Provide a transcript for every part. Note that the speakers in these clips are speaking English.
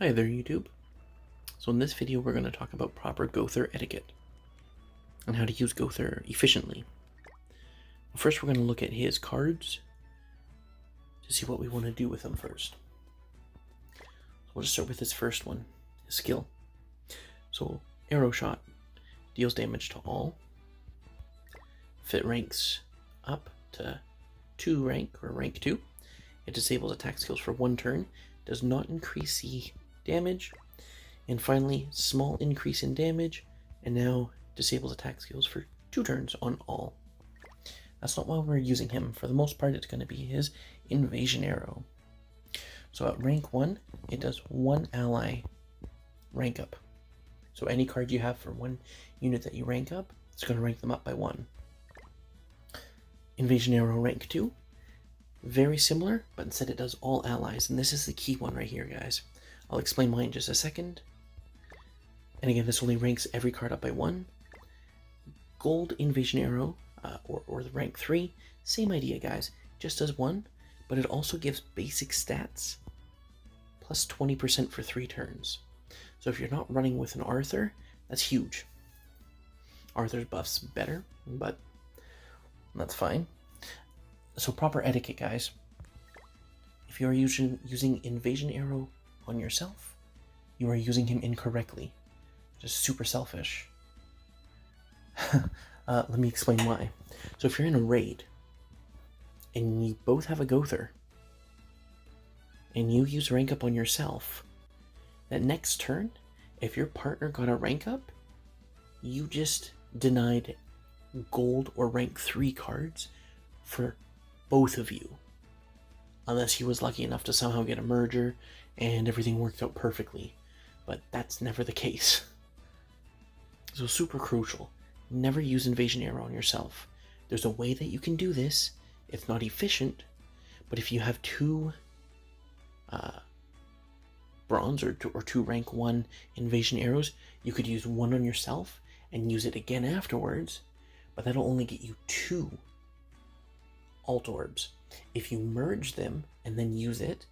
Hi there, YouTube. So in this video, we're going to talk about proper Gowther etiquette and how to use Gowther efficiently. First, we're going to look at his cards to see what we want to do with them first. So we'll just start with his first one, his skill. So Arrow Shot deals damage to all. If it ranks up to 2 rank or rank 2, it disables attack skills for 1 turn, does not increase the damage, and finally small increase in damage, and now disables attack skills for 2 turns on all. That's not why we're using him. For the most part, it's going to be his Invasion Arrow. So at rank 1, it does 1 ally rank up. So any card you have for 1 unit that you rank up, it's going to rank them up by 1. Invasion Arrow rank 2, very similar, but instead it does all allies, and this is the key one right here, guys. I'll explain mine in just a second. And again, this only ranks every card up by 1. Gold Invasion Arrow, or the rank 3, same idea, guys. Just does 1, but it also gives basic stats plus 20% for 3 turns. So if you're not running with an Arthur, that's huge. Arthur's buff's better, but that's fine. So proper etiquette, guys. If you are using Invasion Arrow on yourself, you are using him incorrectly. Just super selfish. Let me explain why. So if you're in a raid, and you both have a Gowther, and you use rank up on yourself, that next turn, if your partner got a rank up, you just denied gold or rank 3 cards for both of you. Unless he was lucky enough to somehow get a merger and everything worked out perfectly. But that's never the case. So super crucial. Never use Invasion Arrow on yourself. There's a way that you can do this. It's not efficient, but if you have 2 bronze or 2 rank 1 Invasion Arrows, you could use 1 on yourself and use it again afterwards, but that'll only get you 2 alt orbs. If you merge them and then use it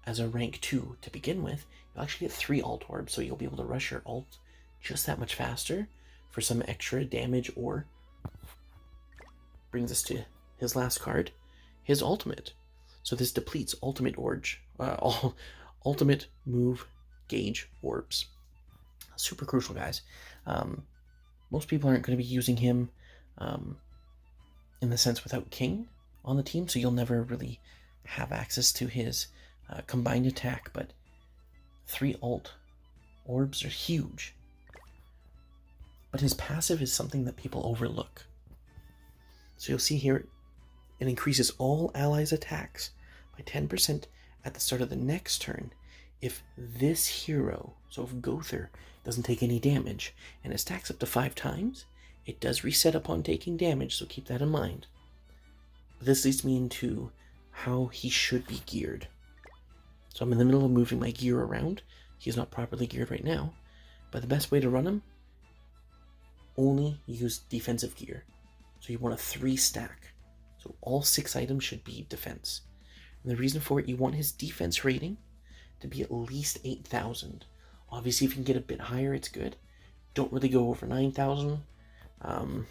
as a rank 2 to begin with, you'll actually get 3 alt orbs, so you'll be able to rush your alt just that much faster for some extra damage. Or brings us to his last card, his ultimate. So this depletes ultimate ultimate move gauge orbs. Super crucial, guys. Most people aren't going to be using him in the sense without King on the team, so you'll never really have access to his combined attack, but 3 alt orbs are huge. But his passive is something that people overlook. So you'll see here, it increases all allies' attacks by 10% at the start of the next turn if this hero, so if Gowther, doesn't take any damage, and it stacks up to 5 times, it does reset upon taking damage, so keep that in mind. But this leads me into how he should be geared. So I'm in the middle of moving my gear around. He's not properly geared right now, but the best way to run him, only use defensive gear. So you want a 3 stack. So all 6 items should be defense. And the reason for it, you want his defense rating to be at least 8,000. Obviously, if you can get a bit higher, it's good. Don't really go over 9,000.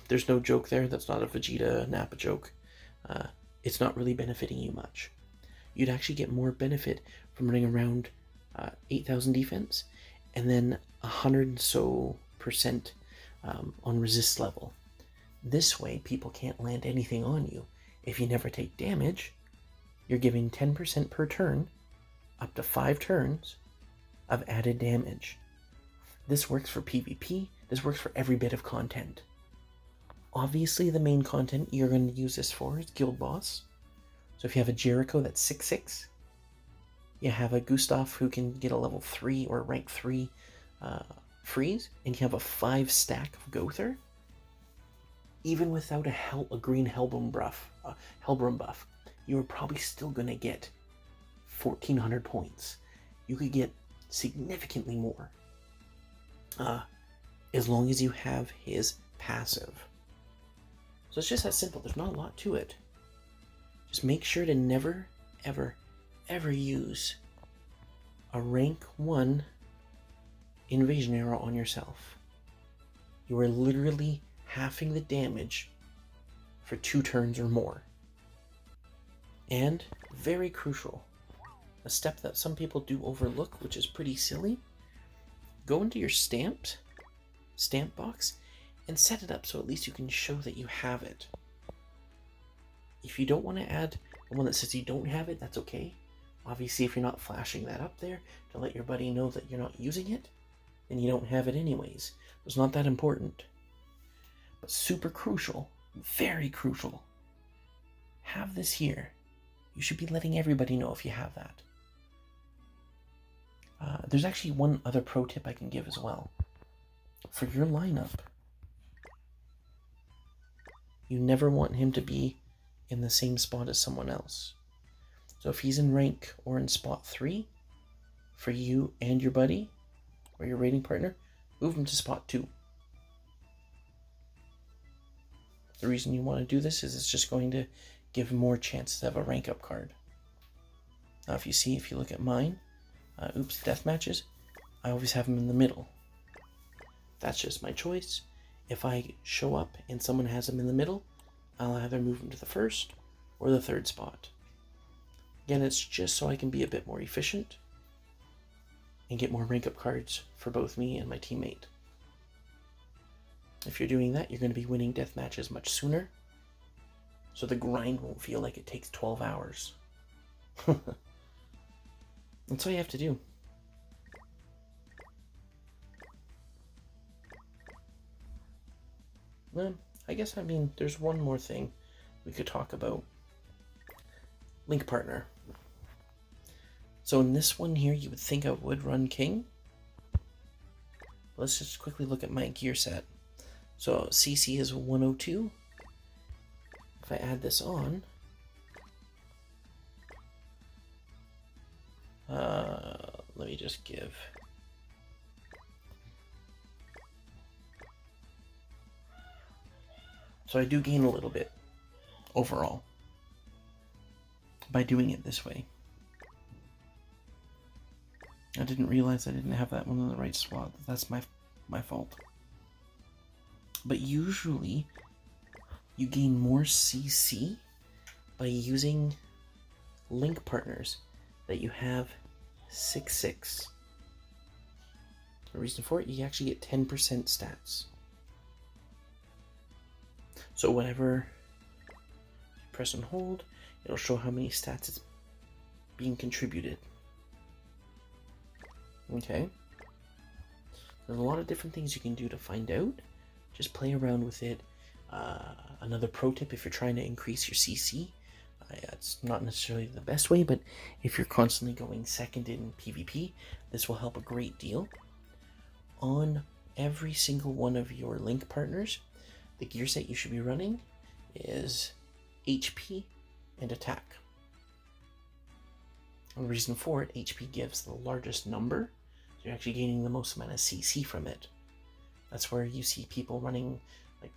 There's no joke there. That's not a Vegeta Nappa joke. It's not really benefiting you much. You'd actually get more benefit from running around 8,000 defense and then 100 and so % on resist level. This way, people can't land anything on you. If you never take damage, you're giving 10% per turn, up to 5 turns of added damage. This works for PvP. This works for every bit of content. Obviously, the main content you're going to use this for is Guild Boss. So if you have a Jericho that's 6/6, you have a Gustav who can get a level 3 or rank 3 freeze, and you have a 5 stack of Gowther, even without a green Hellbrum buff, you are probably still going to get 1,400 points. You could get significantly more as long as you have his passive. So it's just that simple. There's not a lot to it. Just make sure to never, ever, ever use a rank 1 invasion arrow on yourself. You are literally halving the damage for 2 turns or more. And, very crucial, a step that some people do overlook, which is pretty silly, go into your stamp box and set it up so at least you can show that you have it. If you don't want to add the one that says you don't have it, that's okay. Obviously, if you're not flashing that up there to let your buddy know that you're not using it, then you don't have it anyways. It's not that important. But super crucial, very crucial, have this here. You should be letting everybody know if you have that. There's actually one other pro tip I can give as well. For your lineup, you never want him to be in the same spot as someone else. So if he's in rank or in spot 3, for you and your buddy, or your raiding partner, move him to spot 2. The reason you want to do this is it's just going to give more chances to have a rank up card. Now if you look at mine, death matches, I always have them in the middle. That's just my choice. If I show up and someone has them in the middle, I'll either move them to the 1st or the 3rd spot. Again, it's just so I can be a bit more efficient and get more rank up cards for both me and my teammate. If you're doing that, you're going to be winning death matches much sooner, so the grind won't feel like it takes 12 hours. That's all you have to do. Well, there's one more thing we could talk about. Link partner. So in this one here, you would think I would run King. Let's just quickly look at my gear set. So CC is 102. If I add this on, let me just give. So I do gain a little bit overall by doing it this way. I didn't realize I didn't have that one in the right slot. That's my fault. But usually you gain more CC by using link partners that you have 6/6. The reason for it, you actually get 10% stats. So whenever you press and hold, it'll show how many stats it's being contributed. Okay. There's a lot of different things you can do to find out. Just play around with it. Another pro tip, if you're trying to increase your CC, it's not necessarily the best way, but if you're constantly going second in PvP, this will help a great deal. On every single one of your link partners, the gear set you should be running is HP and attack. And the reason for it, HP gives the largest number, so you're actually gaining the most amount of CC from it. That's where you see people running like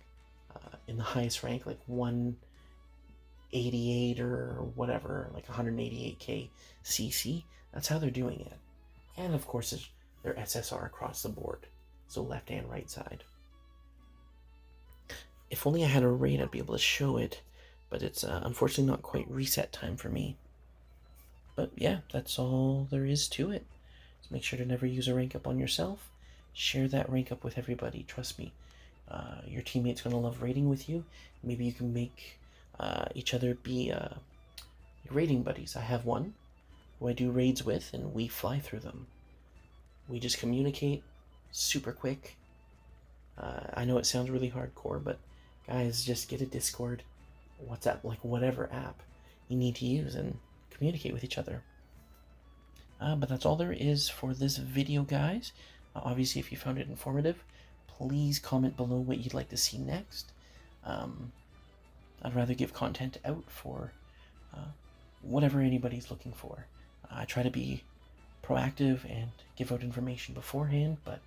in the highest rank, like 188 or whatever, like 188k CC. That's how they're doing it. And of course, their SSR across the board, so left and right side. If only I had a raid, I'd be able to show it, but it's unfortunately not quite reset time for me. But yeah, that's all there is to it. So make sure to never use a rank up on yourself. Share that rank up with everybody. Trust me, your teammate's going to love raiding with you. Maybe you can make each other be raiding buddies. I have one who I do raids with, and we fly through them. We just communicate super quick. I know it sounds really hardcore, but guys, just get a Discord, WhatsApp, like whatever app you need to use, and communicate with each other. But that's all there is for this video, guys. Obviously, if you found it informative, please comment below what you'd like to see next. I'd rather give content out for whatever anybody's looking for. I try to be proactive and give out information beforehand, but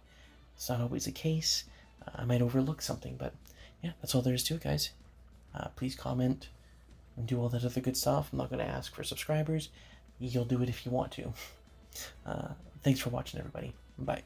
it's not always the case. I might overlook something, but yeah, that's all there is to it, guys. Please comment and do all that other good stuff. I'm not going to ask for subscribers. You'll do it if you want to. Uh, thanks for watching, everybody. Bye.